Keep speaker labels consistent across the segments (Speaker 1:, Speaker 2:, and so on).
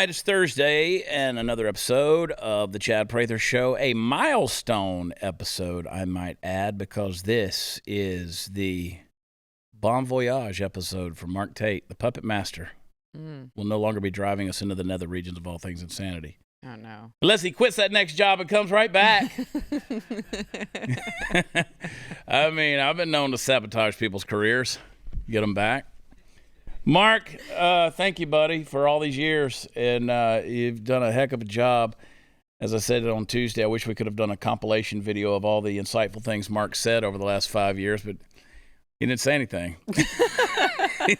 Speaker 1: right, it's Thursday and another episode of the Chad Prather Show, a milestone episode, I might add, because this is the Bon Voyage episode from Mark Tate, the puppet master. Will no longer be driving us into the nether regions of all things insanity.
Speaker 2: Oh, no.
Speaker 1: Unless he quits that next job and comes right back. I mean, I've been known to sabotage people's careers, get them back. Mark, thank you, buddy, for all these years, and you've done a heck of a job. As I said on Tuesday, I wish we could have done a compilation video of all the insightful things Mark said over the last 5 years, but he didn't say anything. He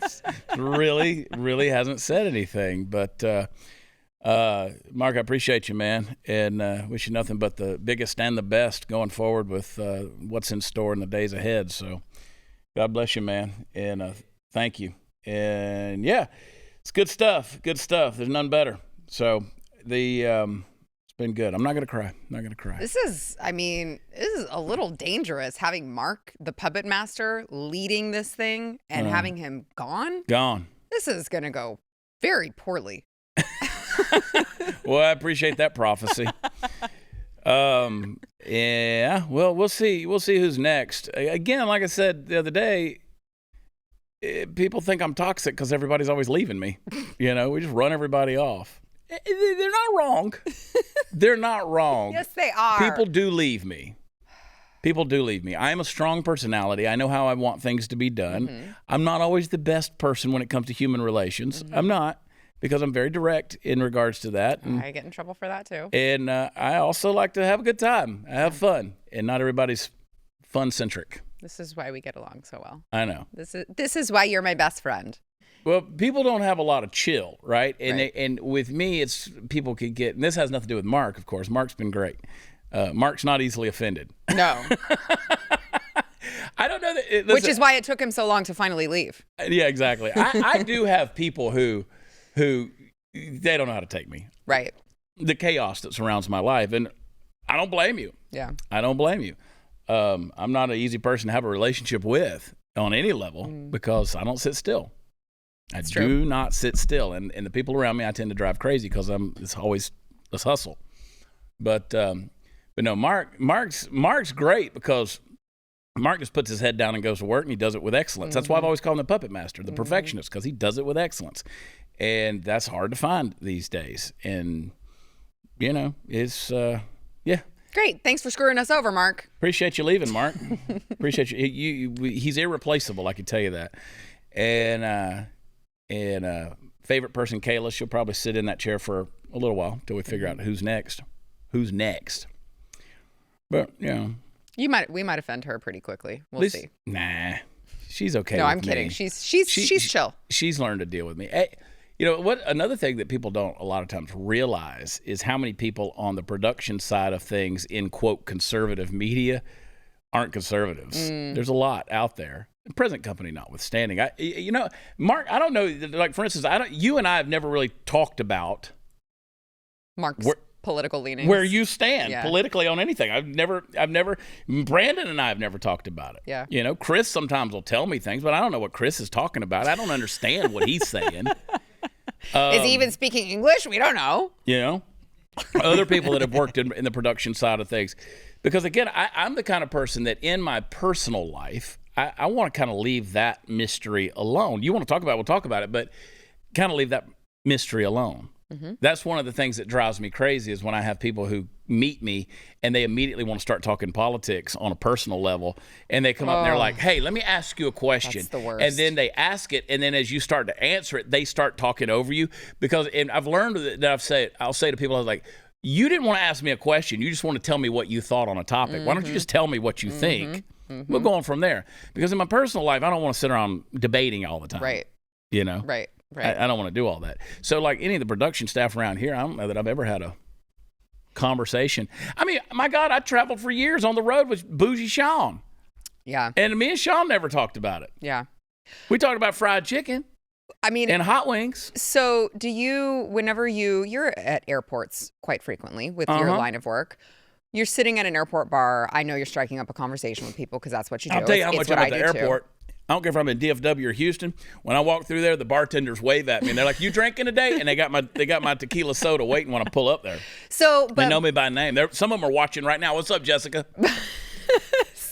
Speaker 1: really hasn't said anything. But, Mark, I appreciate you, man, and wish you nothing but the biggest and the best going forward with what's in store in the days ahead. So God bless you, man, and thank you. And yeah, it's good stuff. Good stuff. There's none better. So it's been good. I'm not gonna cry.
Speaker 2: This is a little dangerous having Mark, the puppet master, leading this thing and having him gone. This is gonna go very poorly.
Speaker 1: Well, I appreciate that prophecy. Yeah. Well, we'll see. We'll see who's next. Again, like I said the other day, people think I'm toxic because everybody's always leaving me. You know, we just run everybody off. They're not wrong. They're not wrong.
Speaker 2: Yes, they are.
Speaker 1: People do leave me. I am a strong personality. I know how I want things to be done. Mm-hmm. I'm not always the best person when it comes to human relations. Mm-hmm. I'm not, because I'm very direct in regards to that. And,
Speaker 2: I get in trouble for that, too.
Speaker 1: And I also like to have a good time. I have fun. And not everybody's fun-centric.
Speaker 2: This is why we get along so well.
Speaker 1: I know.
Speaker 2: This is why you're my best friend.
Speaker 1: Well, people don't have a lot of chill, right? And and with me, it's people could get, and this has nothing to do with Mark, of course. Mark's been great. Mark's not easily offended.
Speaker 2: No.
Speaker 1: I don't know that.
Speaker 2: Which is why it took him so long to finally leave.
Speaker 1: Yeah, exactly. I do have people who they don't know how to take me.
Speaker 2: Right.
Speaker 1: The chaos that surrounds my life, and I don't blame you.
Speaker 2: Yeah.
Speaker 1: I don't blame you. I'm not an easy person to have a relationship with on any level because I don't sit still. I do not sit still, and the people around me I tend to drive crazy because it's always let's hustle. But no, Mark's great because Mark just puts his head down and goes to work, and he does it with excellence. That's why I've always called him the puppet master, the perfectionist, because he does it with excellence, and that's hard to find these days. And you know, it's yeah.
Speaker 2: Great. Thanks for screwing us over, Mark.
Speaker 1: Appreciate you leaving, Mark. Appreciate you. He's irreplaceable, I can tell you that. And favorite person, Kayla, she'll probably sit in that chair for a little while until we figure out who's next. But, you know.
Speaker 2: We might offend her pretty quickly. We'll see.
Speaker 1: Nah. She's okay.
Speaker 2: No, I'm kidding. She's chill.
Speaker 1: She's learned to deal with me. Hey, you know what? Another thing that people don't a lot of times realize is how many people on the production side of things in quote conservative media aren't conservatives. There's a lot out there. Present company notwithstanding. Mark, I don't know. Like for instance, you and I have never really talked about
Speaker 2: Mark's political leanings,
Speaker 1: where you stand politically on anything. I've never. Brandon and I have never talked about it.
Speaker 2: Yeah.
Speaker 1: You know, Chris sometimes will tell me things, but I don't know what Chris is talking about. I don't understand what he's saying.
Speaker 2: Is he even speaking English? We don't know.
Speaker 1: You know, other people that have worked in the production side of things, because again, I'm the kind of person that in my personal life, I want to kind of leave that mystery alone. You want to talk about it, we'll talk about it, but kind of leave that mystery alone. Mm-hmm. That's one of the things that drives me crazy is when I have people who meet me and they immediately want to start talking politics on a personal level, and they come up and they're like, hey, let me ask you a question.
Speaker 2: That's the worst.
Speaker 1: And then they ask it, and then as you start to answer it, they start talking over you. And I've learned that I'll say to people, I was like, you didn't want to ask me a question. You just want to tell me what you thought on a topic. Why don't you just tell me what you think? We'll go on from there. Because in my personal life, I don't want to sit around debating all the time.
Speaker 2: Right.
Speaker 1: You know?
Speaker 2: Right.
Speaker 1: I don't want to do all that. So like any of the production staff around here, I don't know that I've ever had a conversation. I mean, my God, I traveled for years on the road with Bougie Sean.
Speaker 2: Yeah.
Speaker 1: And me and Sean never talked about it.
Speaker 2: Yeah.
Speaker 1: We talked about fried chicken.
Speaker 2: I mean,
Speaker 1: and hot wings.
Speaker 2: So do you, whenever you're at airports quite frequently with your line of work, you're sitting at an airport bar. I know you're striking up a conversation with people because that's what you do.
Speaker 1: I'll tell you how much I'm at the airport. I don't care if I'm in DFW or Houston. When I walk through there, the bartenders wave at me and they're like, "You drinking today?" And they got my tequila soda waiting when I pull up there.
Speaker 2: So
Speaker 1: they know me by name. Some of them are watching right now. What's up, Jessica?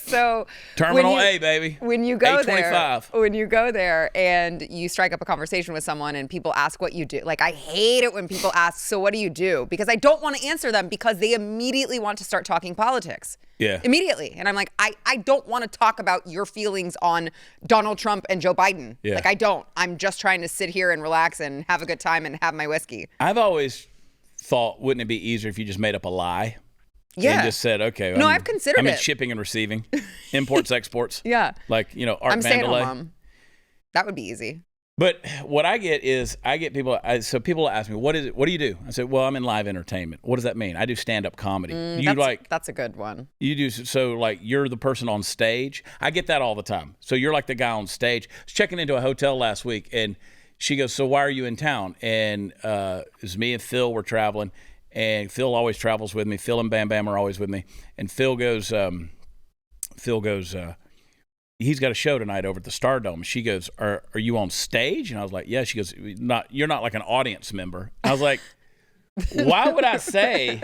Speaker 2: So
Speaker 1: Terminal A, baby.
Speaker 2: When you go there and you strike up a conversation with someone and people ask what you do, like I hate it when people ask, "So what do you do?" Because I don't want to answer them because they immediately want to start talking politics.
Speaker 1: Yeah.
Speaker 2: Immediately. And I'm like, I don't want to talk about your feelings on Donald Trump and Joe Biden.
Speaker 1: Yeah.
Speaker 2: Like I don't. I'm just trying to sit here and relax and have a good time and have my whiskey.
Speaker 1: I've always thought, wouldn't it be easier if you just made up a lie?
Speaker 2: Yeah.
Speaker 1: And just said, okay.
Speaker 2: No, I've considered
Speaker 1: I'm in
Speaker 2: it.
Speaker 1: shipping and receiving, imports, exports.
Speaker 2: Yeah.
Speaker 1: Like, Art
Speaker 2: I'm staying
Speaker 1: Vandelay.
Speaker 2: home, Mom. That would be easy.
Speaker 1: But what I get people, so people ask me, what is it? What do you do? I said, well, I'm in live entertainment. What does that mean? I do stand-up comedy.
Speaker 2: That's a good one.
Speaker 1: You do, so like you're the person on stage. I get that all the time. So you're like the guy on stage. I was checking into a hotel last week and she goes, so why are you in town? And it was me and Phil were traveling. And Phil always travels with me. Phil and Bam Bam are always with me. And Phil goes, he's got a show tonight over at the Stardome. She goes, are you on stage? And I was like, yeah. She goes, you're not like an audience member. I was like, why would I say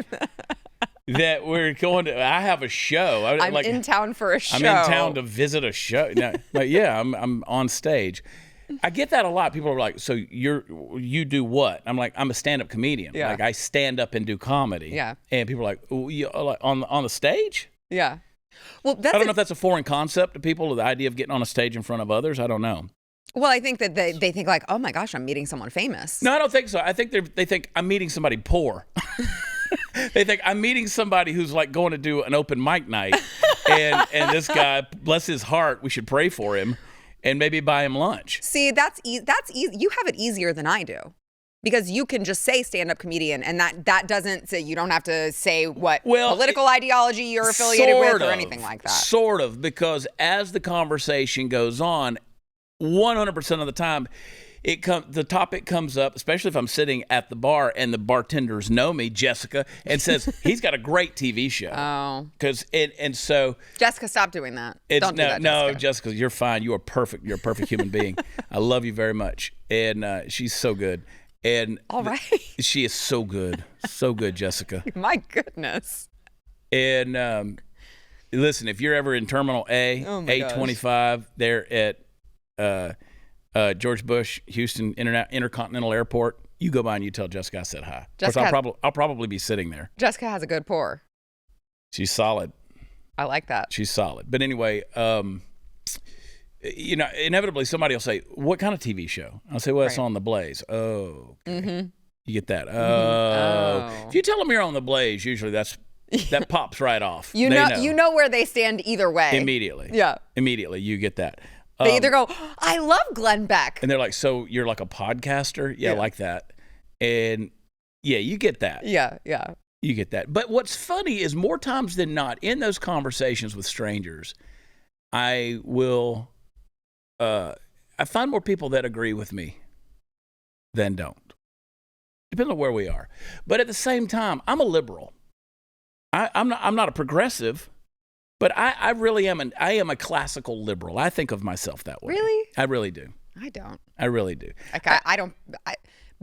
Speaker 1: that we're going to, I have a show.
Speaker 2: I'm in town for a show.
Speaker 1: I'm in town to visit a show. No, like, yeah, I'm on stage. I get that a lot. People are like, so you do what? I'm like, I'm a stand-up comedian.
Speaker 2: Yeah.
Speaker 1: Like I stand up and do comedy.
Speaker 2: Yeah.
Speaker 1: And people are like, oh, on the stage?
Speaker 2: Yeah. Well,
Speaker 1: I don't know if that's a foreign concept to people, the idea of getting on a stage in front of others. I don't know.
Speaker 2: Well, I think that they think like, oh my gosh, I'm meeting someone famous.
Speaker 1: No, I don't think so. I think they think I'm meeting somebody poor. They think I'm meeting somebody who's like going to do an open mic night. and this guy, bless his heart, we should pray for him. And maybe buy him lunch.
Speaker 2: See, that's easy. You have it easier than I do, because you can just say stand-up comedian, and that doesn't say, you don't have to say what political ideology you're affiliated with or anything like that.
Speaker 1: Sort of, because as the conversation goes on, 100% of the time, the topic comes up, especially if I'm sitting at the bar and the bartenders know me, Jessica, and says he's got a great TV show.
Speaker 2: Oh,
Speaker 1: and so
Speaker 2: Jessica, stop doing that. Don't do that, Jessica.
Speaker 1: No, Jessica, you're fine. You are perfect. You're a perfect human being. I love you very much, and she's so good. And
Speaker 2: all right,
Speaker 1: she is so good, Jessica.
Speaker 2: My goodness.
Speaker 1: And listen, if you're ever in Terminal A, 825, there at George Bush, Houston Intercontinental Airport, you go by and you tell Jessica I said hi. Jessica, of course, I'll probably be sitting there.
Speaker 2: Jessica has a good pour.
Speaker 1: She's solid.
Speaker 2: I like that.
Speaker 1: She's solid. But anyway, inevitably somebody will say, what kind of TV show? I'll say, well, it's on the Blaze. Oh, okay. Mm-hmm. You get that. Oh. If you tell them you're on the Blaze, usually that pops right off.
Speaker 2: You know where they stand either way.
Speaker 1: Immediately.
Speaker 2: Yeah.
Speaker 1: Immediately, you get that.
Speaker 2: They either go, I love Glenn Beck.
Speaker 1: And they're like, so you're like a podcaster? Yeah, like that. And yeah, you get that.
Speaker 2: Yeah.
Speaker 1: You get that. But what's funny is more times than not, in those conversations with strangers, I find more people that agree with me than don't. Depending on where we are. But at the same time, I'm a liberal. I'm not a progressive. But I really am I am a classical liberal. I think of myself that way.
Speaker 2: Really?
Speaker 1: I really do.
Speaker 2: I don't.
Speaker 1: I really do.
Speaker 2: Like I don't.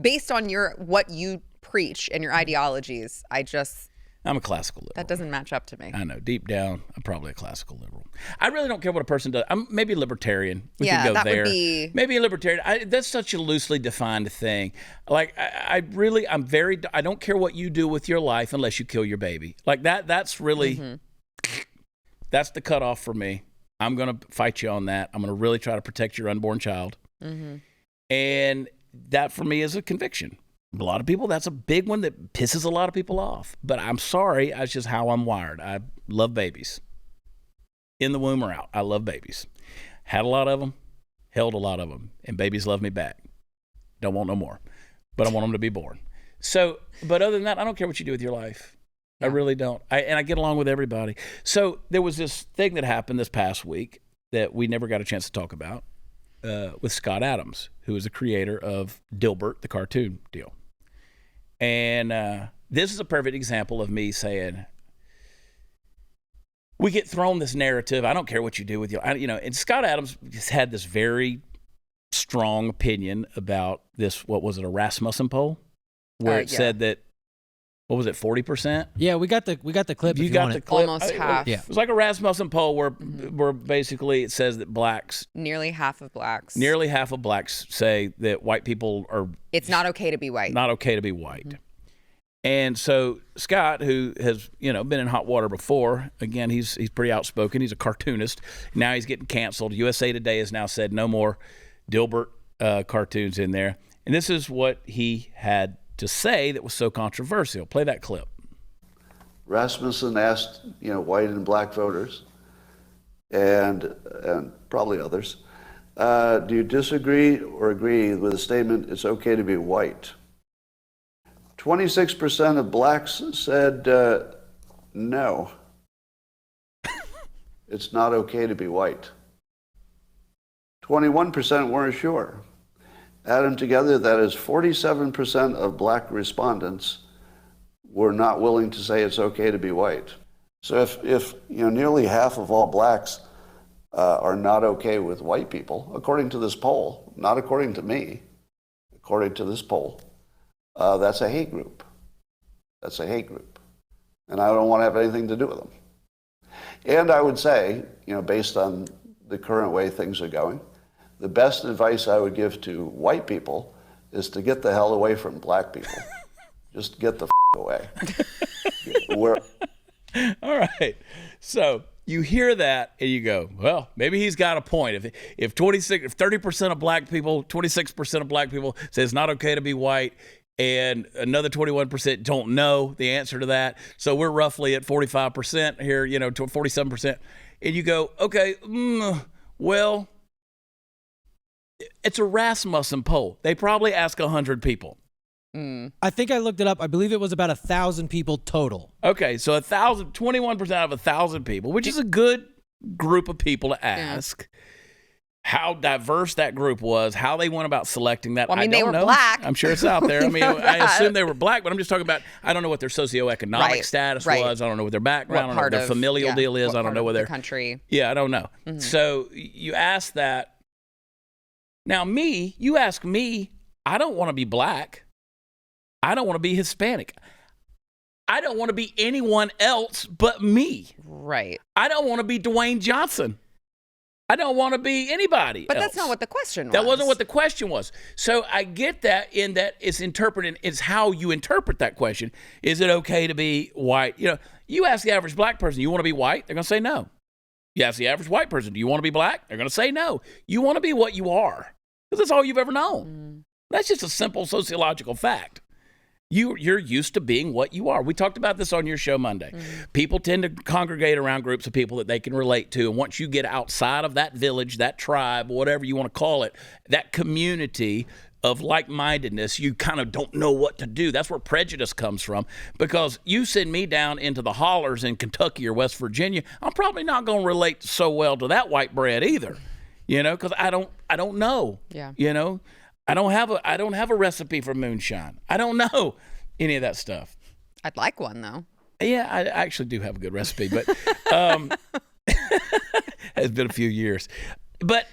Speaker 2: Based on what you preach and your ideologies,
Speaker 1: I'm a classical liberal.
Speaker 2: That doesn't match up to me.
Speaker 1: I know. Deep down, I'm probably a classical liberal. I really don't care what a person does. I'm maybe libertarian. We could go
Speaker 2: that
Speaker 1: there.
Speaker 2: Would be...
Speaker 1: Maybe a libertarian. That's such a loosely defined thing. Like I don't care what you do with your life unless you kill your baby. Like that's really. Mm-hmm. That's the cutoff for me. I'm going to fight you on that. I'm going to really try to protect your unborn child. Mm-hmm. And that for me is a conviction. A lot of people, that's a big one that pisses a lot of people off. But I'm sorry, that's just how I'm wired. I love babies. In the womb or out, I love babies. Had a lot of them, held a lot of them, and babies love me back. Don't want no more. But I want them to be born. So, but other than that, I don't care what you do with your life. I really don't. I get along with everybody. So there was this thing that happened this past week that we never got a chance to talk about with Scott Adams, who is the creator of Dilbert, the cartoon deal. And this is a perfect example of me saying, we get thrown this narrative. I don't care what you do with and Scott Adams has had this very strong opinion about this. What was it, a Rasmussen poll, where it said that, what was it, 40%?
Speaker 3: Yeah, we got the clip.
Speaker 1: You got the clip.
Speaker 2: Almost half.
Speaker 1: Yeah. It was like a Rasmussen poll where basically it says that
Speaker 2: nearly half of blacks
Speaker 1: say that white people are.
Speaker 2: It's not okay to be white.
Speaker 1: Not okay to be white. And so Scott, who has been in hot water before, again he's pretty outspoken. He's a cartoonist. Now he's getting canceled. USA Today has now said no more Dilbert cartoons in there. And this is what he had to say that was so controversial. Play that clip.
Speaker 4: Rasmussen asked, white and black voters, and probably others, do you disagree or agree with the statement, it's okay to be white? 26% of blacks said no. It's not okay to be white. 21% weren't sure. Add them together, that is 47% of black respondents were not willing to say it's okay to be white. So if nearly half of all blacks are not okay with white people, according to this poll, not according to me, according to this poll, that's a hate group. That's a hate group. And I don't want to have anything to do with them. And I would say, based on the current way things are going, the best advice I would give to white people is to get the hell away from black people. Just get the away.
Speaker 1: All right. So you hear that and you go, well, maybe he's got a point. If 30% of black people, 26% of black people say it's not okay to be white, and another 21% don't know the answer to that. So we're roughly at 45% here, to 47%. And you go, okay, well, it's a Rasmussen poll. They probably ask 100 people.
Speaker 3: I think I looked it up. I believe it was about 1,000 people total.
Speaker 1: Okay, so 21% of 1,000 people, which is a good group of people to ask. Yeah. How diverse that group was, how they went about selecting that.
Speaker 2: Well, I mean,
Speaker 1: they
Speaker 2: were
Speaker 1: know.
Speaker 2: black.
Speaker 1: I'm sure it's out there. I mean, I assume they were black, but I'm just talking about, I don't know what their socioeconomic status was. I don't know what their background, I don't know what their familial deal is. I don't know what their
Speaker 2: country.
Speaker 1: Yeah, I don't know. Mm-hmm. So you ask that. Now you ask me, I don't want to be black. I don't want to be Hispanic. I don't want to be anyone else but me.
Speaker 2: Right.
Speaker 1: I don't want to be Dwayne Johnson. I don't want to be anybody
Speaker 2: But
Speaker 1: else.
Speaker 2: that's not what the question was.
Speaker 1: That wasn't what the question was. So I get that in that it's interpreted, it's how you interpret that question. Is it okay to be white? You ask the average black person, you want to be white? They're going to say no. You ask the average white person, do you want to be black? They're going to say no. You want to be what you are, because that's all you've ever known. That's just a simple sociological fact. You're used to being what you are. We talked about this on your show Monday. People tend to congregate around groups of people that they can relate to. And once you get outside of that village, that tribe, whatever you want to call it, that community of like-mindedness, you kind of don't know what to do. That's where prejudice comes from. Because you send me down into the hollers in Kentucky or West Virginia, I'm probably not going to relate so well to that white bread either. Because I don't know.
Speaker 2: Yeah.
Speaker 1: I don't have a recipe for moonshine. I don't know any of that stuff.
Speaker 2: I'd like one though.
Speaker 1: Yeah, I actually do have a good recipe, but it's been a few years. But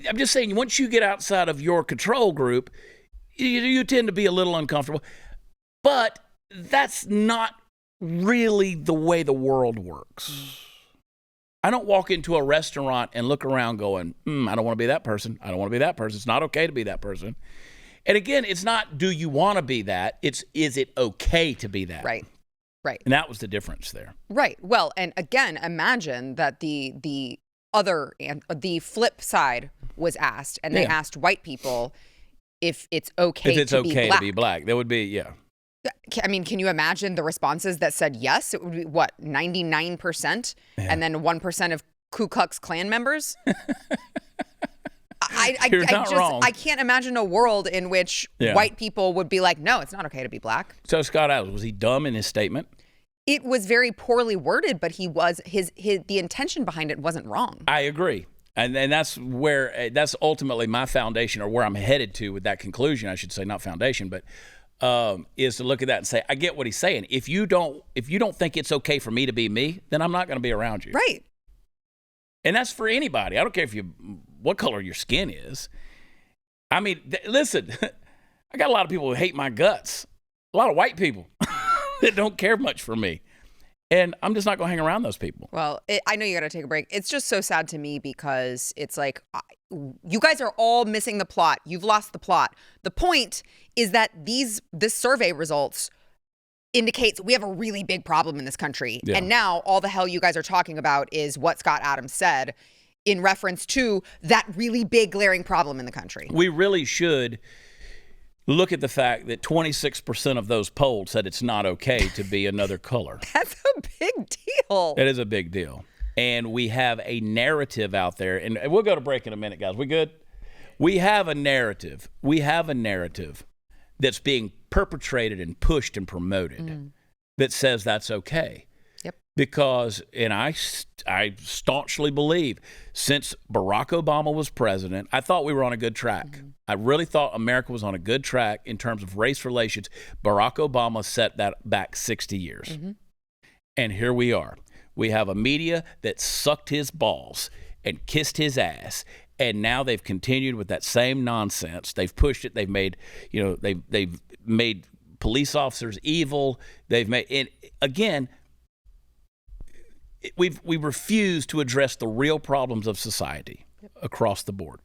Speaker 1: I'm just saying, once you get outside of your control group, you tend to be a little uncomfortable. But that's not really the way the world works. I don't walk into a restaurant and look around going, I don't want to be that person. I don't want to be that person. It's not okay to be that person. And again, it's not, do you want to be that? It's, is it okay to be that?
Speaker 2: Right.
Speaker 1: And that was the difference there.
Speaker 2: Right. Well, and again, imagine that the other, the flip side was asked, and they asked white people if it's okay to be black.
Speaker 1: That would be, yeah.
Speaker 2: I mean, can you imagine the responses that said yes? It would be, 99%? Yeah. And then 1% of Ku Klux Klan members?
Speaker 1: You're not wrong.
Speaker 2: I can't imagine a world in which white people would be like, no, it's not okay to be black.
Speaker 1: So Scott Adams, was he dumb in his statement?
Speaker 2: It was very poorly worded, but he was the intention behind it wasn't wrong.
Speaker 1: I agree. And that's where, that's ultimately my foundation, or where I'm headed to with that conclusion, I should say, not foundation, but is to look at that and say, I get what he's saying. If you don't think it's okay for me to be me, then I'm not going to be around you.
Speaker 2: Right.
Speaker 1: And that's for anybody. I don't care what color your skin is. I mean, listen, I got a lot of people who hate my guts. A lot of white people that don't care much for me. And I'm just not going to hang around those people.
Speaker 2: Well, I know you got to take a break. It's just so sad to me because it's like, you guys are all missing the plot. You've lost the plot. The point is that this survey results indicates we have a really big problem in this country. Yeah. And now all the hell you guys are talking about is what Scott Adams said in reference to that really big glaring problem in the country.
Speaker 1: We really should look at the fact that 26% of those polled said it's not okay to be another color.
Speaker 2: That's a big deal.
Speaker 1: It is a big deal. And we have a narrative out there, and we'll go to break in a minute, guys. We good? We have a narrative. That's being perpetrated and pushed and promoted that says that's okay.
Speaker 2: Yep.
Speaker 1: Because, and I staunchly believe, since Barack Obama was president, I thought we were on a good track. I really thought America was on a good track in terms of race relations. Barack Obama set that back 60 years. And here we are. We have a media that sucked his balls and kissed his ass. And now they've continued with that same nonsense. They've pushed it. They've made, they've made police officers evil. They've made, and again, we refuse to address the real problems of society across the board.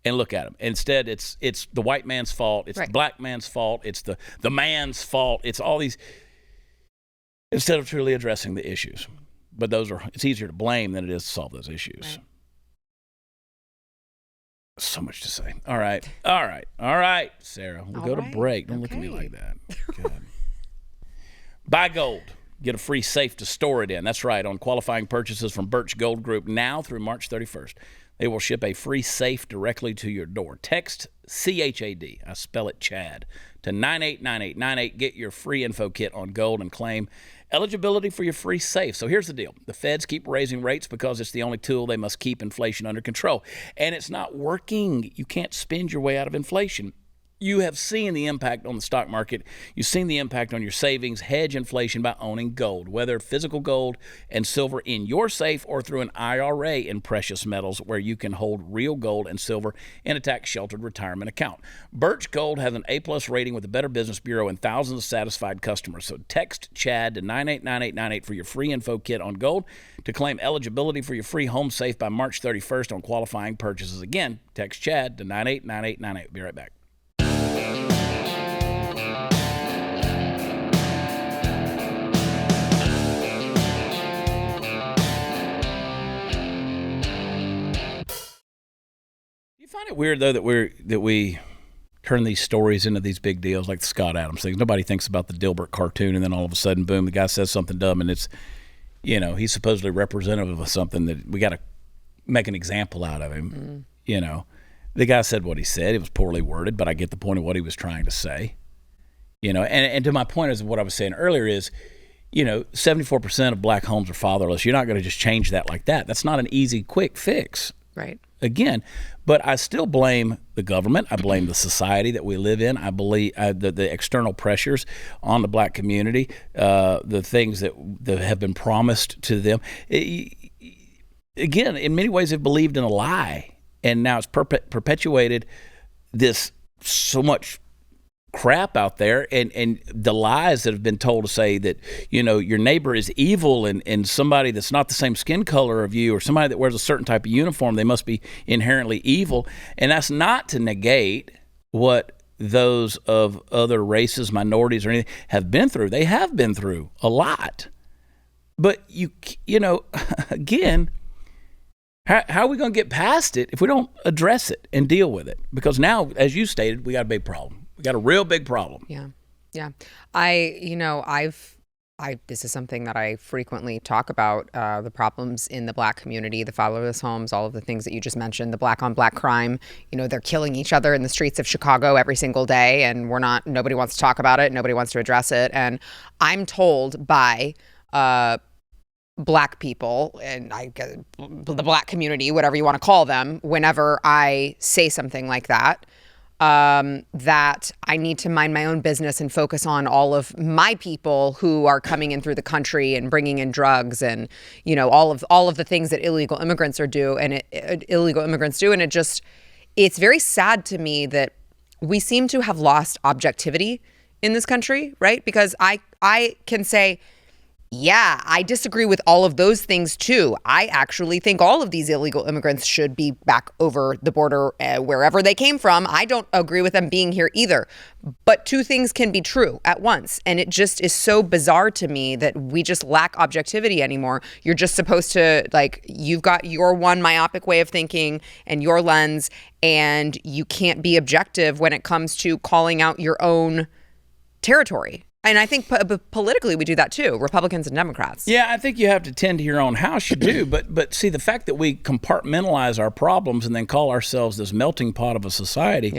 Speaker 1: And look at them. Instead, it's the white man's fault. It's the black man's fault. It's the man's fault. It's all these, instead of truly addressing the issues. But it's easier to blame than it is to solve those issues.
Speaker 2: Right.
Speaker 1: So much to say. All right, Sarah. We'll go to break. Don't look at me like that. Good. Buy gold. Get a free safe to store it in. That's right, on qualifying purchases from Birch Gold Group now through March 31st. They will ship a free safe directly to your door. Text CHAD, I spell it Chad, to 989898. Get your free info kit on gold and claim eligibility for your free safe. So here's the deal. The feds keep raising rates because it's the only tool they must keep inflation under control. And it's not working. You can't spend your way out of inflation. You have seen the impact on the stock market. You've seen the impact on your savings. Hedge inflation by owning gold, whether physical gold and silver in your safe or through an IRA in precious metals where you can hold real gold and silver in a tax-sheltered retirement account. Birch Gold has an A+ rating with the Better Business Bureau and thousands of satisfied customers. So text CHAD to 989898 for your free info kit on gold to claim eligibility for your free home safe by March 31st on qualifying purchases. Again, text CHAD to 989898. Be right back. You find it weird though that we turn these stories into these big deals like the Scott Adams things. Nobody thinks about the Dilbert cartoon, and then all of a sudden, boom, the guy says something dumb, and it's, he's supposedly representative of something that we got to make an example out of him. The guy said what he said. It was poorly worded, but I get the point of what he was trying to say. And to my point is what I was saying earlier is, 74% of black homes are fatherless. You're not going to just change that like that. That's not an easy, quick fix.
Speaker 2: Right.
Speaker 1: Again, but I still blame the government. I blame the society that we live in. I believe the external pressures on the black community, the things that have been promised to them. Again, in many ways, they've believed in a lie, and now it's perpetuated this so much crap out there, and the lies that have been told to say that your neighbor is evil, and somebody that's not the same skin color of you, or somebody that wears a certain type of uniform, they must be inherently evil. And that's not to negate what those of other races, minorities, or anything have been through. They have been through a lot. But again, how are we going to get past it if we don't address it and deal with it? Because now, as you stated, we got a big problem. We got a real big problem.
Speaker 2: Yeah. This is something that I frequently talk about, the problems in the black community, the fatherless homes, all of the things that you just mentioned, the black on black crime. They're killing each other in the streets of Chicago every single day, and nobody wants to talk about it. Nobody wants to address it. And I'm told by, black people, and the black community, whatever you want to call them, whenever I say something like that, that I need to mind my own business and focus on all of my people who are coming in through the country and bringing in drugs and, you know, all of the things that illegal immigrants do. And it's very sad to me that we seem to have lost objectivity in this country, right? Because I can say, yeah, I disagree with all of those things too. I actually think all of these illegal immigrants should be back over the border wherever they came from. I don't agree with them being here either. But two things can be true at once. And it just is so bizarre to me that we just lack objectivity anymore. You're just supposed to, like, you've got your one myopic way of thinking and your lens, and you can't be objective when it comes to calling out your own territory. And I think politically we do that too, Republicans and Democrats.
Speaker 1: Yeah, I think you have to tend to your own house. You do, but see, the fact that we compartmentalize our problems and then call ourselves this melting pot of a society,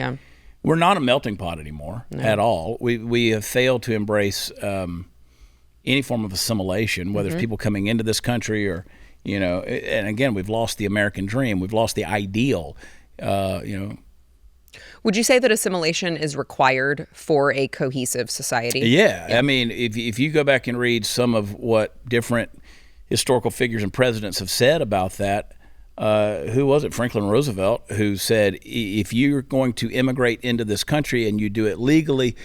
Speaker 1: we're not a melting pot anymore at all. We have failed to embrace any form of assimilation, whether it's people coming into this country or, you know, and again, we've lost the American dream. We've lost the ideal, you know.
Speaker 2: Would you say that assimilation is required for a cohesive society?
Speaker 1: Yeah. I mean, if you go back and read some of what different historical figures and presidents have said about that, who was it? Franklin Roosevelt, who said, if you're going to immigrate into this country and you do it legally,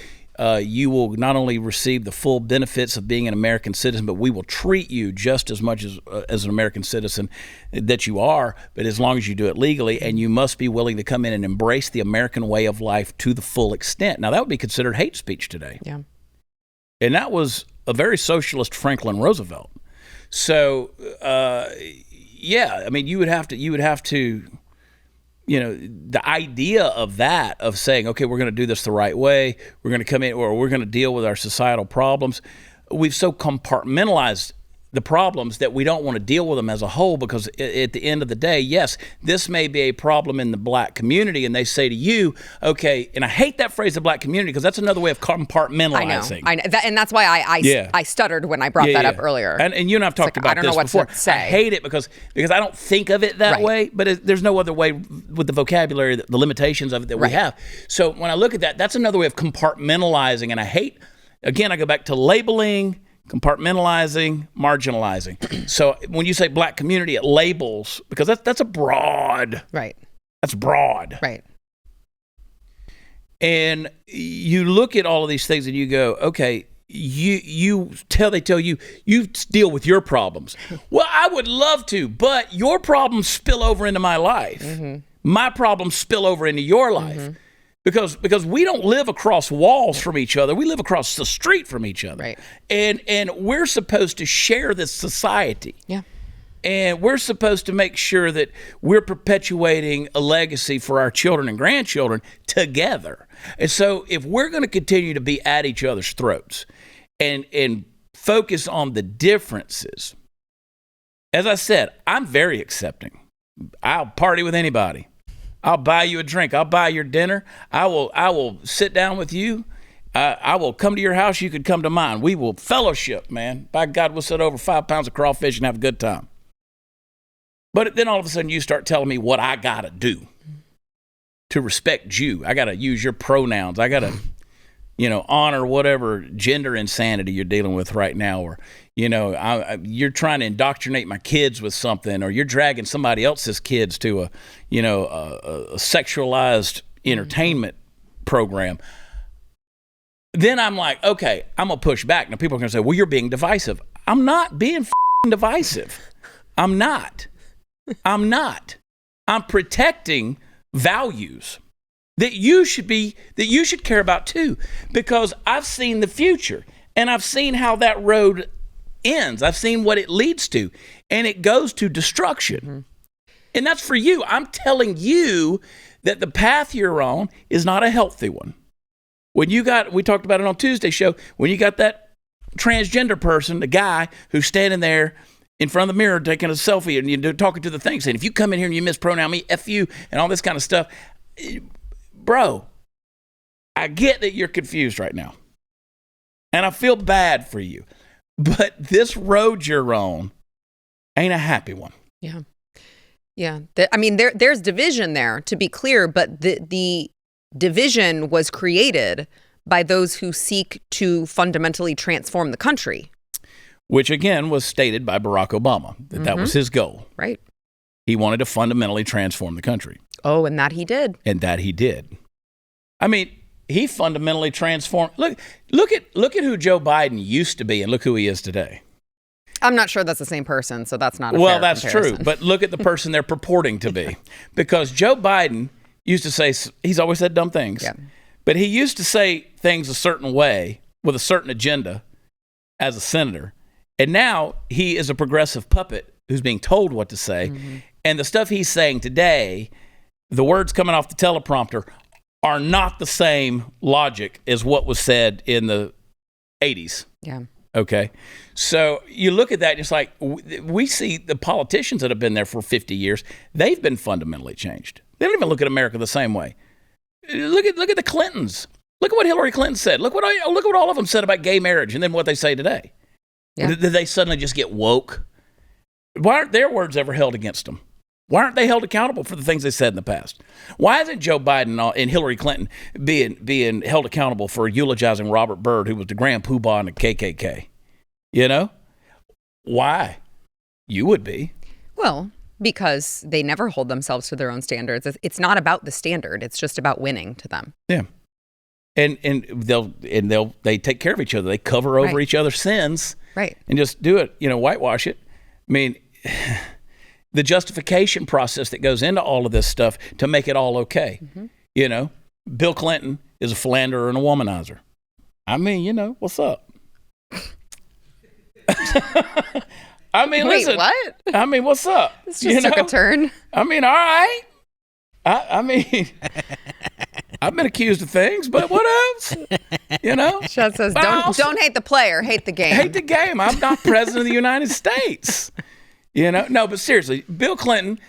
Speaker 1: you will not only receive the full benefits of being an American citizen, but we will treat you just as much as an American citizen that you are, but as long as you do it legally, and you must be willing to come in and embrace the American way of life to the full extent. Now, that would be considered hate speech today.
Speaker 2: Yeah.
Speaker 1: And that was a very socialist Franklin Roosevelt. So, yeah, I mean, you would have to, you know, the idea of that, of saying, okay, we're going to do this the right way, we're going to come in, or we're going to deal with our societal problems. We've so compartmentalized the problems that we don't want to deal with them as a whole, because at the end of the day, yes, this may be a problem in the black community, and they say to you, okay, and I hate that phrase, the black community, because that's another way of compartmentalizing.
Speaker 2: I know. And that's why I stuttered when I brought that up earlier.
Speaker 1: And you and I have talked about this before.
Speaker 2: To say.
Speaker 1: I hate it because I don't think of it that way, but there's no other way with the vocabulary, the limitations of it that we have. So when I look at that, that's another way of compartmentalizing, and I hate, again, I go back to labeling, compartmentalizing, marginalizing. So when you say black community, it labels, because that's a broad.
Speaker 2: Right.
Speaker 1: That's broad.
Speaker 2: Right.
Speaker 1: And you look at all of these things and you go, okay, they tell you deal with your problems. Well, I would love to, but your problems spill over into my life. Mm-hmm. My problems spill over into your life. Mm-hmm. Because we don't live across walls from each other. We live across the street from each other.
Speaker 2: Right.
Speaker 1: And we're supposed to share this society.
Speaker 2: Yeah.
Speaker 1: And we're supposed to make sure that we're perpetuating a legacy for our children and grandchildren together. And so if we're going to continue to be at each other's throats and focus on the differences, as I said, I'm very accepting. I'll party with anybody. I'll buy you a drink. I'll buy your dinner. I will sit down with you. I will come to your house. You could come to mine. We will fellowship, man. By God, we'll sit over 5 pounds of crawfish and have a good time. But then all of a sudden you start telling me what I got to do to respect you. I got to use your pronouns. I got to, honor whatever gender insanity you're dealing with right now. Or, you're trying to indoctrinate my kids with something, or you're dragging somebody else's kids to a sexualized entertainment program. Then I'm like, okay, I'm going to push back. Now people are going to say, well, you're being divisive. I'm not being divisive. I'm not. I'm protecting values that you should care about too, because I've seen the future and I've seen how that road ends. I've seen what it leads to, and it goes to destruction. Mm-hmm. And that's for you. I'm telling you that the path you're on is not a healthy one. We talked about it on Tuesday's show, when you got that transgender person, the guy who's standing there in front of the mirror taking a selfie and you're talking to the thing saying, if you come in here and you mispronoun me, F you, and all this kind of stuff. Bro, I get that you're confused right now. And I feel bad for you. But this road you're on ain't a happy one.
Speaker 2: Yeah. Yeah. There's division there, to be clear, but the division was created by those who seek to fundamentally transform the country.
Speaker 1: Which, again, was stated by Barack Obama, that was his goal.
Speaker 2: Right.
Speaker 1: He wanted to fundamentally transform the country.
Speaker 2: Oh, and that he did.
Speaker 1: And that he did. I mean, he fundamentally transformed. Look at who Joe Biden used to be and look who he is today.
Speaker 2: I'm not sure that's the same person, so that's not a
Speaker 1: well,
Speaker 2: fair
Speaker 1: that's
Speaker 2: comparison.
Speaker 1: true. But look at the person they're purporting to be. Because Joe Biden used to say, he's always said dumb things, but he used to say things a certain way with a certain agenda as a senator. And now he is a progressive puppet who's being told what to say. And the stuff he's saying today, the words coming off the teleprompter, are not the same logic as what was said in the 80s.
Speaker 2: Yeah.
Speaker 1: Okay. So you look at that, and it's like we see the politicians that have been there for 50 years, they've been fundamentally changed. They don't even look at America the same way. Look at the Clintons. Look at what Hillary Clinton said. Look what all of them said about gay marriage and then what they say today. Yeah. Did they suddenly just get woke? Why aren't their words ever held against them? Why aren't they held accountable for the things they said in the past? Why isn't Joe Biden and Hillary Clinton being held accountable for eulogizing Robert Byrd, who was the grand poobah in the KKK? You know? Why? You would be.
Speaker 2: Well, because they never hold themselves to their own standards. It's not about the standard. It's just about winning to them.
Speaker 1: Yeah. And they take care of each other. They cover over each other's sins.
Speaker 2: Right.
Speaker 1: And just do it, whitewash it. I mean, the justification process that goes into all of this stuff to make it all okay. Bill Clinton is a philanderer and a womanizer. I mean, what's up? I mean,
Speaker 2: wait,
Speaker 1: listen.
Speaker 2: What?
Speaker 1: I mean, what's up?
Speaker 2: This just took a turn.
Speaker 1: I mean, all right. I mean, I've been accused of things, but what else?
Speaker 2: Chet says, don't hate the player, hate the game.
Speaker 1: Hate the game. I'm not president of the United States. No, but seriously, Bill Clinton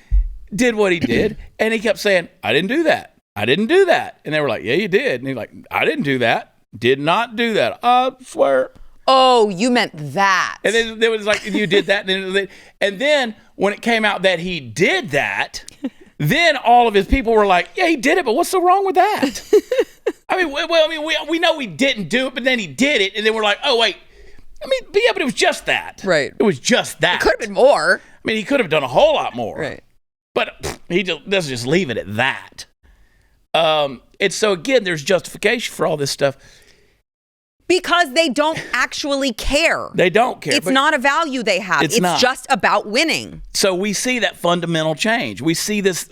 Speaker 1: did what he did, and he kept saying, I didn't do that. I didn't do that. And they were like, yeah, you did. And he's like, I didn't do that. Did not do that. I swear.
Speaker 2: Oh, you meant that.
Speaker 1: And then it was like, you did that. And then when it came out that he did that, then all of his people were like, yeah, he did it, but what's so wrong with that? we know he didn't do it, but then he did it. And then we're like, oh, wait. I mean, yeah, but it was just that. Right. It was just that.
Speaker 2: It could have been more.
Speaker 1: I mean, he could have done a whole lot more.
Speaker 2: Right.
Speaker 1: But he doesn't just leave it at that. And so, again, there's justification for all this stuff.
Speaker 2: Because they don't actually care.
Speaker 1: They don't care.
Speaker 2: It's not a value they have. It's just about winning.
Speaker 1: So we see that fundamental change. We see this.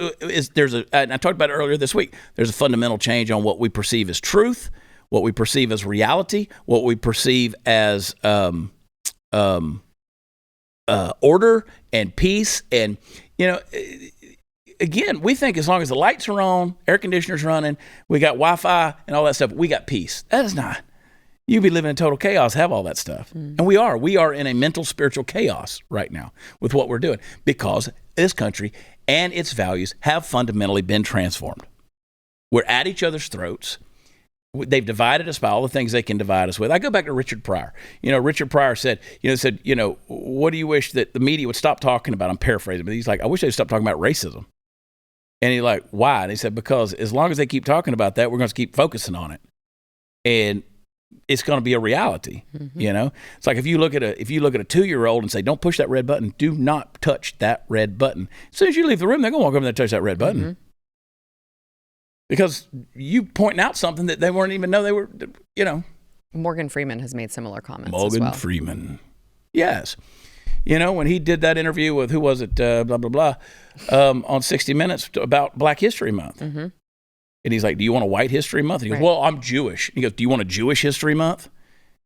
Speaker 1: And I talked about it earlier this week. There's a fundamental change on what we perceive as truth, what we perceive as reality, what we perceive as order and peace. And, again, we think as long as the lights are on, air conditioner's running, we got Wi-Fi and all that stuff, we got peace. That is not. You'd be living in total chaos, have all that stuff. And we are in a mental, spiritual chaos right now with what we're doing because this country and its values have fundamentally been transformed. We're at each other's throats. They've divided us by all the things they can divide us with. I go back to Richard Pryor. Richard Pryor said, what do you wish that the media would stop talking about? I'm paraphrasing, but he's like, I wish they'd stop talking about racism. And he's like, why? And he said, because as long as they keep talking about that, we're going to keep focusing on it. And it's going to be a reality. It's like if you look at a 2-year-old and say, don't push that red button, do not touch that red button. As soon as you leave the room, they're going to walk over there and touch that red button. Because you pointing out something that they weren't even know they were,
Speaker 2: Morgan Freeman has made similar comments
Speaker 1: Morgan Freeman. Yes. When he did that interview with, who was it, blah, blah, blah, on 60 Minutes about Black History Month. And he's like, do you want a White History Month? And he goes, well, I'm Jewish. He goes, do you want a Jewish History Month?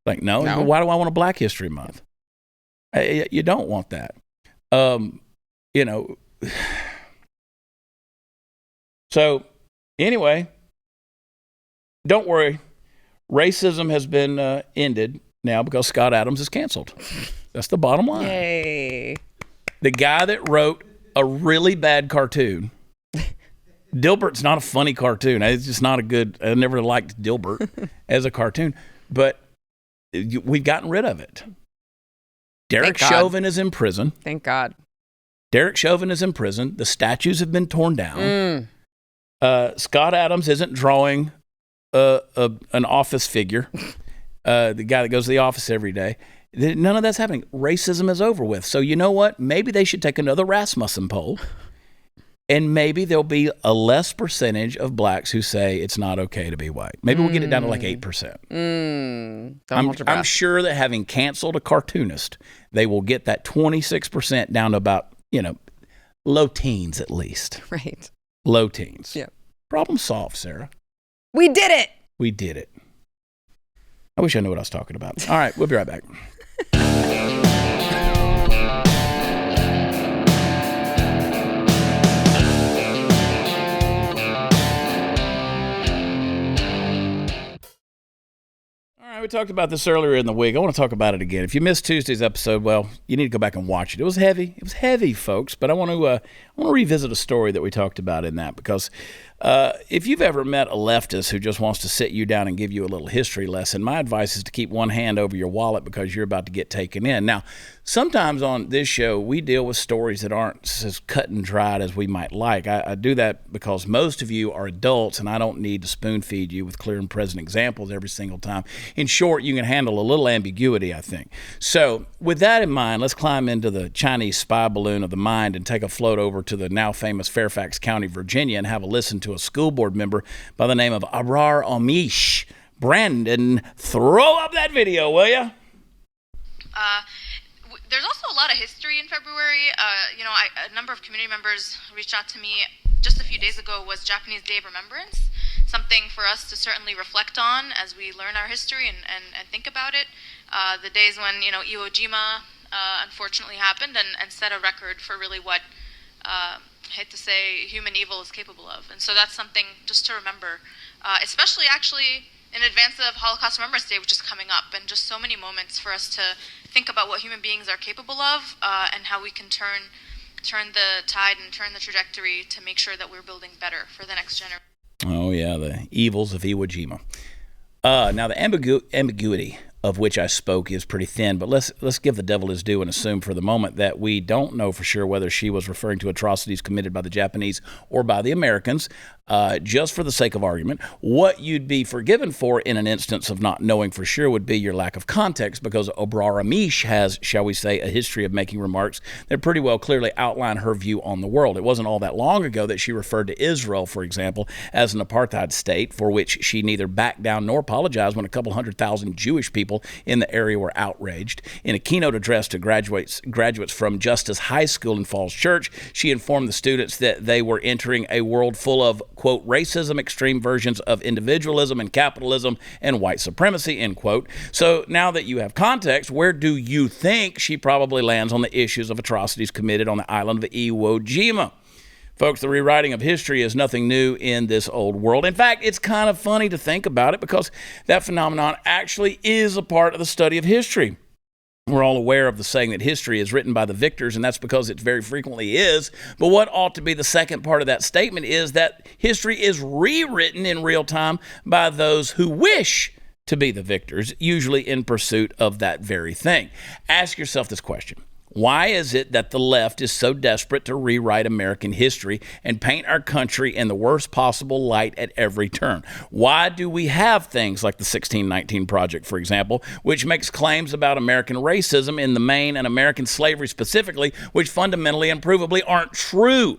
Speaker 1: Like, no. Goes, why do I want a Black History Month? You don't want that. So anyway, don't worry. Racism has been ended now because Scott Adams is canceled. That's the bottom line.
Speaker 2: Yay.
Speaker 1: The guy that wrote a really bad cartoon. Dilbert's not a funny cartoon. It's just not a good. I never liked Dilbert as a cartoon, but we've gotten rid of it. Derek Chauvin is in prison.
Speaker 2: Thank God.
Speaker 1: Derek Chauvin is in prison. The statues have been torn down. Scott Adams isn't drawing an office figure, the guy that goes to the office every day. None of that's happening. Racism is over with. So you know what? Maybe they should take another Rasmussen poll, and maybe there'll be a less percentage of blacks who say it's not okay to be white. Maybe we'll get it down to like 8%. I'm sure that having canceled a cartoonist, they will get that 26% down to about, low teens at least.
Speaker 2: Right.
Speaker 1: Low teens.
Speaker 2: Yeah.
Speaker 1: Problem solved, Sarah.
Speaker 2: We did it.
Speaker 1: We did it. I wish I knew what I was talking about. All right, we'll be right back. All right, we talked about this earlier in the week. I want to talk about it again. If you missed Tuesday's episode, well, you need to go back and watch it. It was heavy. It was heavy, folks. But I want to revisit a story that we talked about in that, because if you've ever met a leftist who just wants to sit you down and give you a little history lesson, my advice is to keep one hand over your wallet, because you're about to get taken in. Now, sometimes on this show, we deal with stories that aren't as cut and dried as we might like. I do that because most of you are adults, and I don't need to spoon feed you with clear and present examples every single time. In short, you can handle a little ambiguity, I think. So with that in mind, let's climb into the Chinese spy balloon of the mind and take a float over to the now famous Fairfax County, Virginia, and have a listen to a school board member by the name of Abrar Amish. Brandon, throw up that video, will you?
Speaker 5: There's also a lot of history in February. A number of community members reached out to me just a few days ago. Was Japanese Day of Remembrance, something for us to certainly reflect on as we learn our history and think about it. The days when, Iwo Jima unfortunately happened and set a record for really what, I hate to say, human evil is capable of. And so that's something just to remember, especially actually in advance of Holocaust Remembrance Day, which is coming up, and just so many moments for us to think about what human beings are capable of, and how we can turn the tide and turn the trajectory to make sure that we're building better for the next generation.
Speaker 1: Oh, yeah, the evils of Iwo Jima. Now, the ambiguity of which I spoke is pretty thin, but let's give the devil his due and assume for the moment that we don't know for sure whether she was referring to atrocities committed by the Japanese or by the Americans. Just for the sake of argument, what you'd be forgiven for in an instance of not knowing for sure would be your lack of context, because Abrar Amish has, shall we say, a history of making remarks that pretty well clearly outline her view on the world. It wasn't all that long ago that she referred to Israel, for example, as an apartheid state, for which she neither backed down nor apologized when a couple 100,000 Jewish people in the area were outraged. In a keynote address to graduates from Justice High School in Falls Church, she informed the students that they were entering a world full of, quote, racism, extreme versions of individualism and capitalism, and white supremacy, end quote. So now that you have context, where do you think she probably lands on the issues of atrocities committed on the island of Iwo Jima? Folks, the rewriting of history is nothing new in this old world. In fact, it's kind of funny to think about it, because that phenomenon actually is a part of the study of history. We're all aware of the saying that history is written by the victors, and that's because it very frequently is. But what ought to be the second part of that statement is that history is rewritten in real time by those who wish to be the victors, usually in pursuit of that very thing. Ask yourself this question. Why is it that the left is so desperate to rewrite American history and paint our country in the worst possible light at every turn? Why do we have things like the 1619 Project, for example, which makes claims about American racism in the main and American slavery specifically, which fundamentally and provably aren't true?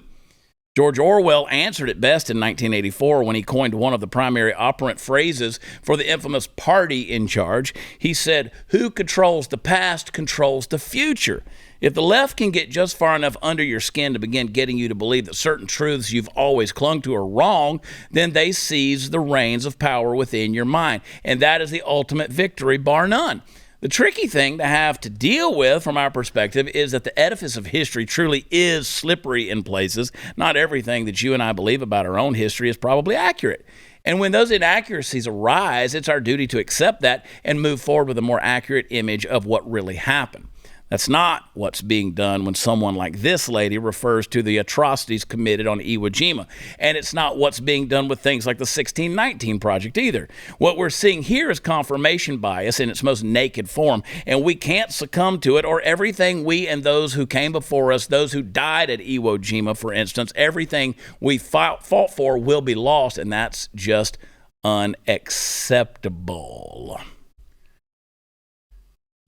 Speaker 1: George Orwell answered it best in 1984 when he coined one of the primary operant phrases for the infamous party in charge. He said, "Who controls the past controls the future." If the left can get just far enough under your skin to begin getting you to believe that certain truths you've always clung to are wrong, then they seize the reins of power within your mind. And that is the ultimate victory, bar none. The tricky thing to have to deal with from our perspective is that the edifice of history truly is slippery in places. Not everything that you and I believe about our own history is probably accurate. And when those inaccuracies arise, it's our duty to accept that and move forward with a more accurate image of what really happened. That's not what's being done when someone like this lady refers to the atrocities committed on Iwo Jima. And it's not what's being done with things like the 1619 Project either. What we're seeing here is confirmation bias in its most naked form, and we can't succumb to it, or everything we and those who came before us, those who died at Iwo Jima, for instance, everything we fought for will be lost, and that's just unacceptable.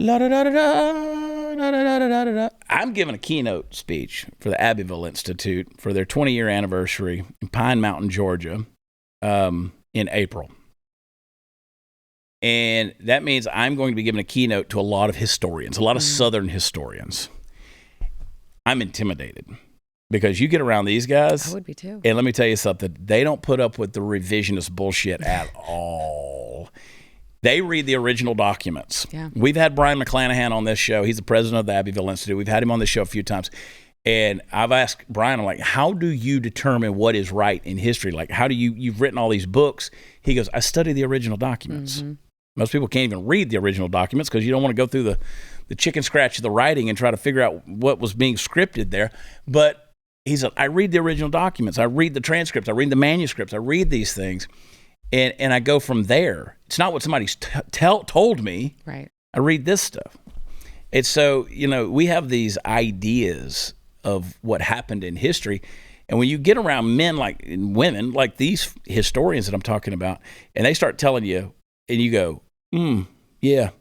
Speaker 1: I'm giving a keynote speech for the Abbeville Institute for their 20-year anniversary in Pine Mountain, Georgia, in April. And that means I'm going to be giving a keynote to a lot of historians, a lot of Southern historians. I'm intimidated because you get around these guys.
Speaker 2: I would be too.
Speaker 1: And let me tell you something. They don't put up with the revisionist bullshit at all. They read the original documents.
Speaker 2: Yeah.
Speaker 1: We've had Brian McClanahan on this show. He's the president of the Abbeville Institute. We've had him on this show a few times. And I've asked Brian, I'm like, how do you determine what is right in history? Like, how do you've written all these books? He goes, I study the original documents. Mm-hmm. Most people can't even read the original documents because you don't want to go through the chicken scratch of the writing and try to figure out what was being scripted there. But he said, I read the original documents. I read the transcripts. I read the manuscripts. I read these things. And I go from there. It's not what somebody's told me.
Speaker 2: Right.
Speaker 1: I read this stuff. And so, we have these ideas of what happened in history. And when you get around men and women like these historians that I'm talking about, and they start telling you, and you go, yeah,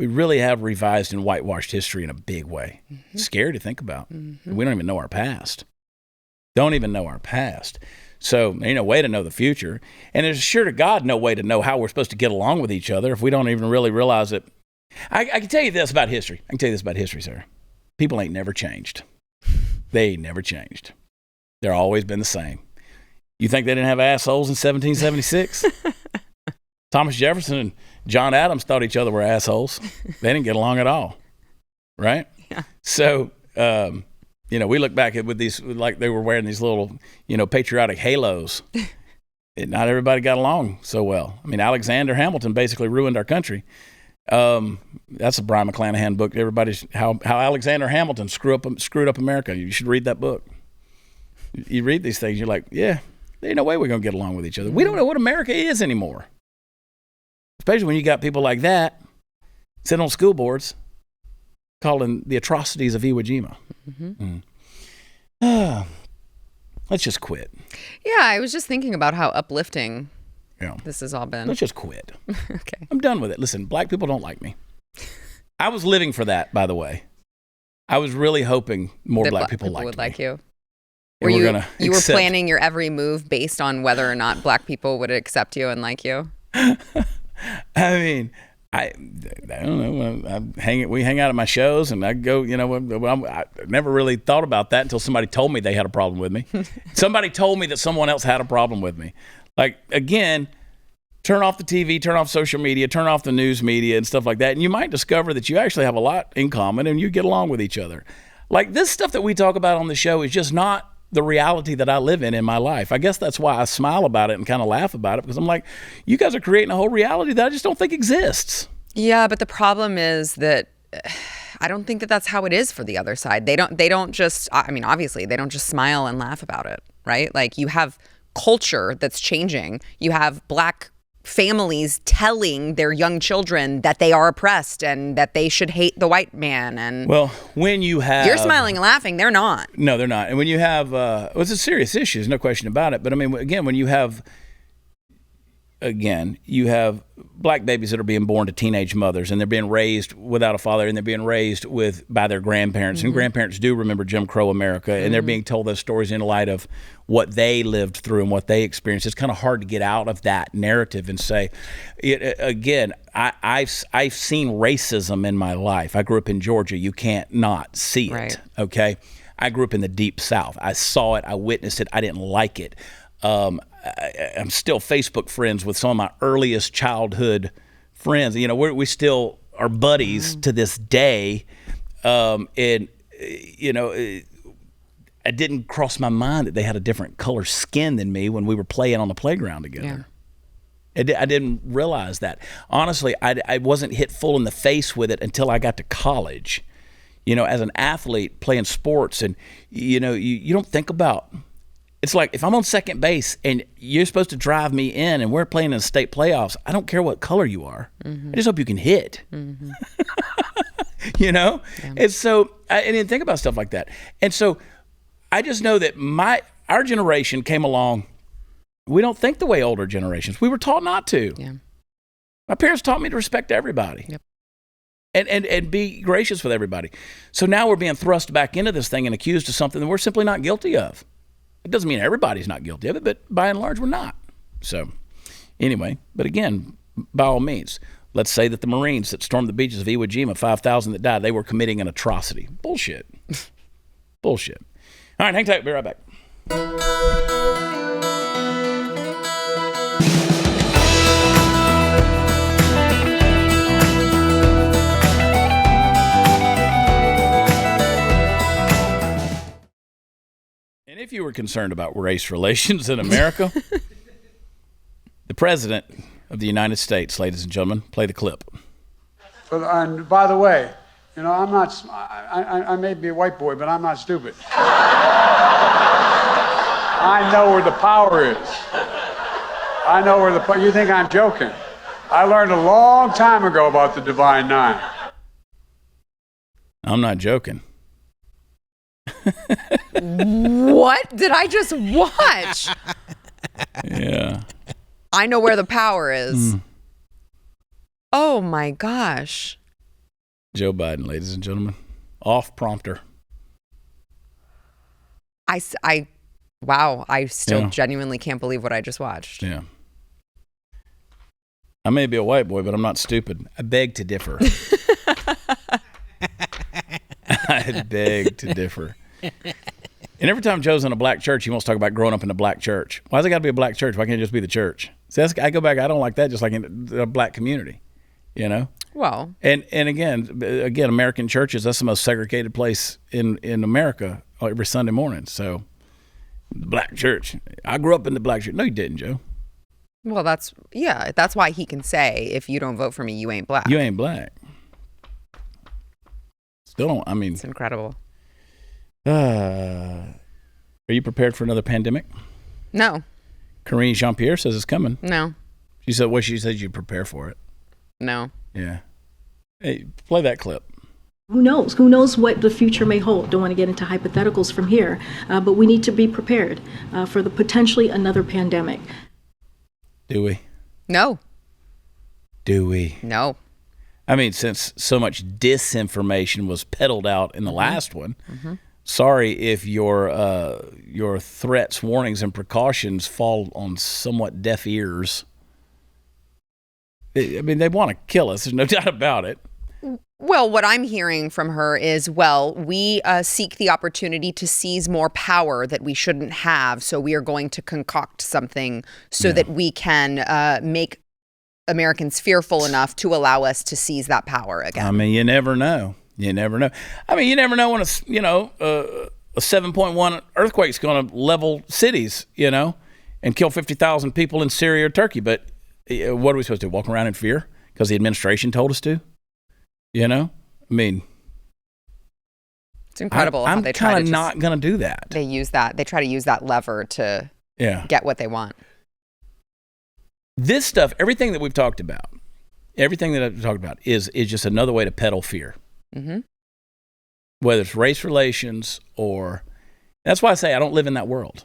Speaker 1: we really have revised and whitewashed history in a big way. Mm-hmm. Scary to think about. Mm-hmm. We don't even know our past. Don't even know our past. So ain't no way to know the future. And there's sure to God no way to know how we're supposed to get along with each other if we don't even really realize it. I can tell you this about history. Sir. People ain't never changed. They ain't never changed. They're always been the same. You think they didn't have assholes in 1776? Thomas Jefferson and John Adams thought each other were assholes. They didn't get along at all. Right?
Speaker 2: Yeah.
Speaker 1: So, we look back at with these, like they were wearing these little, patriotic halos. Not everybody got along so well. I mean, Alexander Hamilton basically ruined our country. That's a Brian McClanahan book. Everybody's how Alexander Hamilton screwed up America. You should read that book. You read these things, you're like, yeah, there ain't no way we're gonna get along with each other. We don't know what America is anymore. Especially when you got people like that sitting on school boards calling the atrocities of Iwo Jima. Mm-hmm. Let's just quit.
Speaker 2: Yeah, I was just thinking about how uplifting this has all been.
Speaker 1: Let's just quit.
Speaker 2: Okay.
Speaker 1: I'm done with it. Listen, black people don't like me. I was living for that, by the way. I was really hoping more black people would
Speaker 2: like you.
Speaker 1: Were
Speaker 2: you were planning your every move based on whether or not black people would accept you and like you?
Speaker 1: I mean, I don't know. We hang out at my shows, and I go. I never really thought about that until somebody told me they had a problem with me. Somebody told me that someone else had a problem with me. Like, again, turn off the TV, turn off social media, turn off the news media and stuff like that, and you might discover that you actually have a lot in common and you get along with each other. Like, this stuff that we talk about on the show is just not the reality that I live in my life. I guess that's why I smile about it and kind of laugh about it, because I'm like, you guys are creating a whole reality that I just don't think exists.
Speaker 2: Yeah, but the problem is that I don't think that that's how it is for the other side. They don't just, I mean, obviously, they don't just smile and laugh about it, right? Like, you have culture that's changing. You have black families telling their young children that they are oppressed and that they should hate the white man. And
Speaker 1: well, when you have,
Speaker 2: you're smiling and laughing, they're not.
Speaker 1: No, they're not. And when you have, it's a serious issue, there's no question about it. But I mean, again, when you have, you have black babies that are being born to teenage mothers, and they're being raised without a father, and they're being raised by their grandparents. Mm-hmm. And grandparents do remember Jim Crow America, and they're being told those stories in light of what they lived through and what they experienced. It's kind of hard to get out of that narrative and say, I've seen racism in my life. I grew up in Georgia. You can't not see it.
Speaker 2: Right.
Speaker 1: Okay. I grew up in the deep South. I saw it. I witnessed it. I didn't like it. I'm still Facebook friends with some of my earliest childhood friends. We still are buddies to this day. It didn't cross my mind that they had a different color skin than me when we were playing on the playground together. Yeah. I didn't realize that. Honestly, I wasn't hit full in the face with it until I got to college. as an athlete playing sports, and you don't think about. It's like if I'm on second base and you're supposed to drive me in, and we're playing in the state playoffs. I don't care what color you are. I just hope you can hit. Yeah. And so I didn't think about stuff like that. And so I just know that our generation came along. We don't think the way older generations. We were taught not to.
Speaker 2: Yeah.
Speaker 1: My parents taught me to respect everybody.
Speaker 2: Yep.
Speaker 1: And be gracious with everybody. So now we're being thrust back into this thing and accused of something that we're simply not guilty of. It doesn't mean everybody's not guilty of it, but by and large, we're not. So anyway, but again, by all means, let's say that the Marines that stormed the beaches of Iwo Jima, 5,000 that died, they were committing an atrocity. Bullshit. Bullshit. All right, hang tight. Be right back. And if you were concerned about race relations in America, the President of the United States, ladies and gentlemen, play the clip.
Speaker 6: And by the way, I'm not, I may be a white boy, but I'm not stupid. I know where the power is. I know where you think I'm joking. I learned a long time ago about the Divine Nine.
Speaker 1: I'm not joking.
Speaker 2: What did I just watch?
Speaker 1: Yeah.
Speaker 2: I know where the power is. Oh my gosh.
Speaker 1: Joe Biden, ladies and gentlemen. Off prompter.
Speaker 2: Wow, I still genuinely can't believe what I just watched.
Speaker 1: Yeah. I may be a white boy, but I'm not stupid. I beg to differ. I beg to differ. And every time Joe's in a black church, he wants to talk about growing up in a black church. Why's it got to be a black church? Why can't it just be the church? See, I go back, I don't like that, just like in the black community, Well. And again, American churches, that's the most segregated place in America every Sunday morning. So, the black church. I grew up in the black church. No, you didn't, Joe.
Speaker 2: Well, that's why he can say, if you don't vote for me, you ain't black.
Speaker 1: You ain't black. Still don't,
Speaker 2: It's incredible.
Speaker 1: Are you prepared for another pandemic?
Speaker 2: No.
Speaker 1: Karine Jean-Pierre says it's coming.
Speaker 2: No.
Speaker 1: She said you'd prepare for it.
Speaker 2: No.
Speaker 1: Yeah. Hey, play that clip.
Speaker 7: Who knows? Who knows what the future may hold? Don't want to get into hypotheticals from here, but we need to be prepared for the potentially another pandemic.
Speaker 1: Do we?
Speaker 2: No.
Speaker 1: Do we?
Speaker 2: No.
Speaker 1: Since so much disinformation was peddled out in the last one, sorry if your threats, warnings, and precautions fall on somewhat deaf ears. They want to kill us. There's no doubt about it.
Speaker 2: Well, what I'm hearing from her is, we seek the opportunity to seize more power that we shouldn't have. So we are going to concoct something so that we can make Americans fearful enough to allow us to seize that power again.
Speaker 1: You never know. You never know. You never know when a 7.1 earthquake's going to level cities, and kill 50,000 people in Syria or Turkey. But what are we supposed to do? Walk around in fear because the administration told us to? It's
Speaker 2: incredible how they try to
Speaker 1: I'm kind of not going to do that.
Speaker 2: They try to use that lever to get what they want.
Speaker 1: This stuff, everything that I've talked about is just another way to peddle fear. Mm-hmm. Whether it's race relations or... That's why I say I don't live in that world.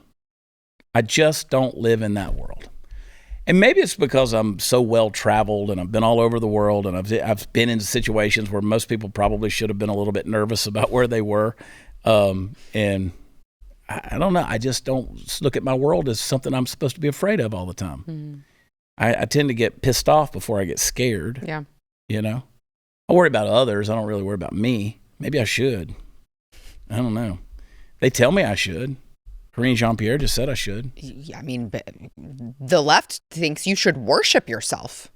Speaker 1: I just don't live in that world. And maybe it's because I'm so well-traveled and I've been all over the world and I've been in situations where most people probably should have been a little bit nervous about where they were. And I don't know. I just don't look at my world as something I'm supposed to be afraid of all the time. Mm. I tend to get pissed off before I get scared.
Speaker 2: Yeah.
Speaker 1: I worry about others. I don't really worry about me. Maybe I should. I don't know. They tell me I should. Karine Jean-Pierre just said I should.
Speaker 2: The left thinks you should worship yourself.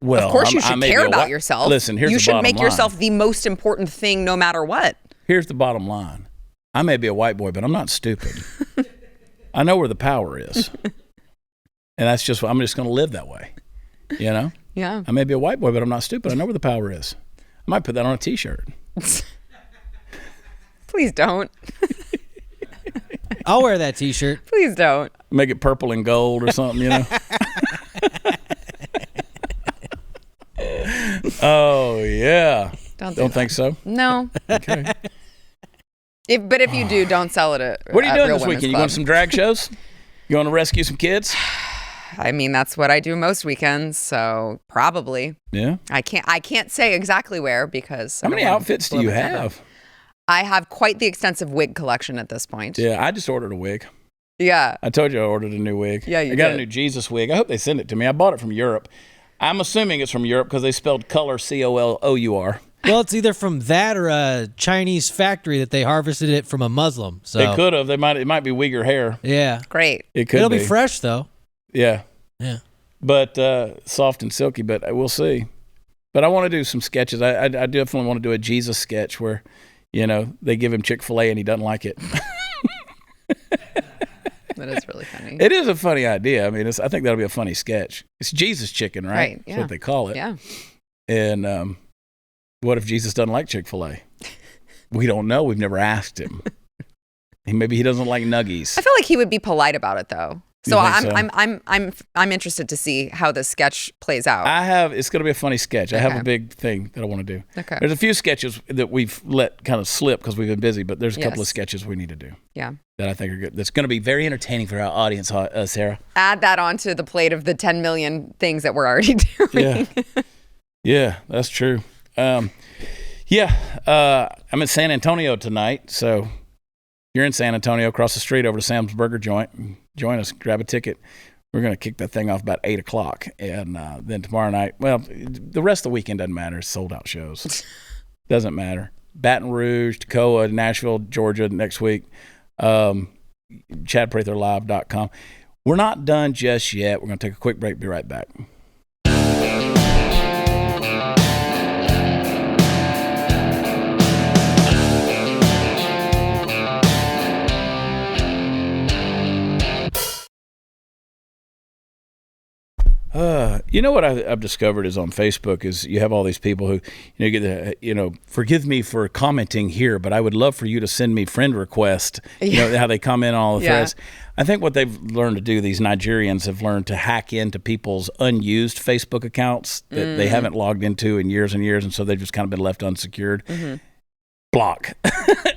Speaker 1: Well,
Speaker 2: of course you should care about yourself.
Speaker 1: Listen, here's the bottom line.
Speaker 2: You should make yourself the most important thing no matter what.
Speaker 1: Here's the bottom line. I may be a white boy, but I'm not stupid. I know where the power is. And that's just, I'm just going to live that way,
Speaker 2: Yeah.
Speaker 1: I may be a white boy, but I'm not stupid. I know where the power is. I might put that on a T-shirt.
Speaker 2: Please don't.
Speaker 3: I'll wear that T-shirt.
Speaker 2: Please don't.
Speaker 1: Make it purple and gold or something, you know? Oh, yeah. Don't think so?
Speaker 2: No.
Speaker 1: Okay.
Speaker 2: But if you do, don't sell it at
Speaker 1: What are you doing
Speaker 2: Real
Speaker 1: this
Speaker 2: Women's
Speaker 1: weekend? You
Speaker 2: Club.
Speaker 1: going to some drag shows? You want to rescue some kids?
Speaker 2: I mean, that's what I do most weekends, so probably.
Speaker 1: Yeah.
Speaker 2: I can't say exactly where because
Speaker 1: How many outfits do you have?
Speaker 2: I have quite the extensive wig collection at this point.
Speaker 1: Yeah, I just ordered a wig.
Speaker 2: Yeah.
Speaker 1: I told you I ordered a new wig.
Speaker 2: Yeah, you
Speaker 1: I got
Speaker 2: did.
Speaker 1: a new Jesus wig. I hope they send it to me. I bought it from Europe. I'm assuming it's from Europe because they spelled color C-O-L-O-U-R.
Speaker 3: Well, it's either from that or a Chinese factory that they harvested it from a Muslim. So
Speaker 1: They could have. It might be Uyghur hair.
Speaker 3: Yeah.
Speaker 2: Great.
Speaker 1: It could
Speaker 3: It'll be fresh though.
Speaker 1: Yeah.
Speaker 3: Yeah.
Speaker 1: But soft and silky, but we'll see. But I want to do some sketches. I definitely want to do a Jesus sketch where, you know, they give him Chick-fil-A and he doesn't like it.
Speaker 2: That is really funny.
Speaker 1: It is a funny idea. I mean, I think that'll be a funny sketch. It's Jesus chicken, right?
Speaker 2: Right,
Speaker 1: That's what they call it.
Speaker 2: Yeah.
Speaker 1: And what if Jesus doesn't like Chick-fil-A? We don't know. We've never asked him. Maybe he doesn't like nuggies.
Speaker 2: I feel like he would be polite about it though. So
Speaker 1: You think
Speaker 2: I'm interested to see how the sketch plays out.
Speaker 1: It's going to be a funny sketch. I have a
Speaker 2: Okay.
Speaker 1: big thing that I want to do.
Speaker 2: Okay.
Speaker 1: There's a few sketches that we've let kind of slip because we've been busy, but there's a couple of
Speaker 2: Yes.
Speaker 1: sketches we need to do
Speaker 2: Yeah.
Speaker 1: that I think are good. That's going to be very entertaining for our audience, Sarah.
Speaker 2: Add that onto the plate of the 10 million things that we're already doing.
Speaker 1: Yeah. Yeah, that's true. I'm in San Antonio tonight, so if you're in San Antonio, across the street over to Sam's Burger Joint, join us, grab a ticket. We're going to kick that thing off about 8 o'clock. And then tomorrow night, well, the rest of the weekend doesn't matter. It's sold out shows. Doesn't matter. Baton Rouge, Toccoa, Nashville, Georgia next week. ChadPratherLive.com. We're not done just yet. We're going to take a quick break. Be right back. You know what I've discovered is on Facebook is you have all these people who, you know, get the, you know, forgive me for commenting here, but I would love for you to send me friend requests. You know, how they comment on all the threads. I think what they've learned to do, these Nigerians have learned to hack into people's unused Facebook accounts that they haven't logged into in years and years, and so they've just kind of been left unsecured. Block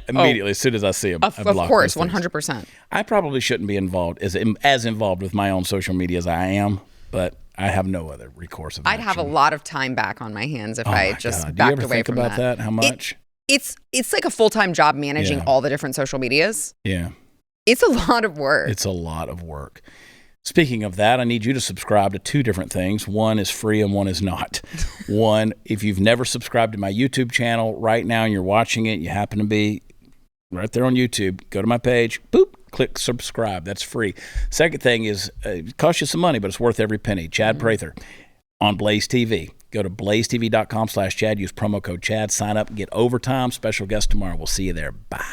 Speaker 1: immediately as soon as I see them.
Speaker 2: Of course, 100%.
Speaker 1: I probably shouldn't be involved as involved with my own social media as I am, but I have no other recourse of
Speaker 2: I'd have a lot of time back on my hands if I just
Speaker 1: God.
Speaker 2: backed
Speaker 1: Do you ever
Speaker 2: away
Speaker 1: think
Speaker 2: from
Speaker 1: about that? How much?
Speaker 2: It's like a full-time job managing all the different social medias.
Speaker 1: Yeah.
Speaker 2: It's a lot of work.
Speaker 1: It's a lot of work. Speaking of that, I need you to subscribe to two different things. One is free and one is not. One, if you've never subscribed to my YouTube channel right now and you're watching it, you happen to be right there on YouTube, go to my page, boop, click subscribe. That's free. Second thing is, it costs you some money, but it's worth every penny. Chad Prather on Blaze TV. Go to blazetv.com/Chad. Use promo code Chad. Sign up. Get overtime. Special guest tomorrow. We'll see you there. Bye.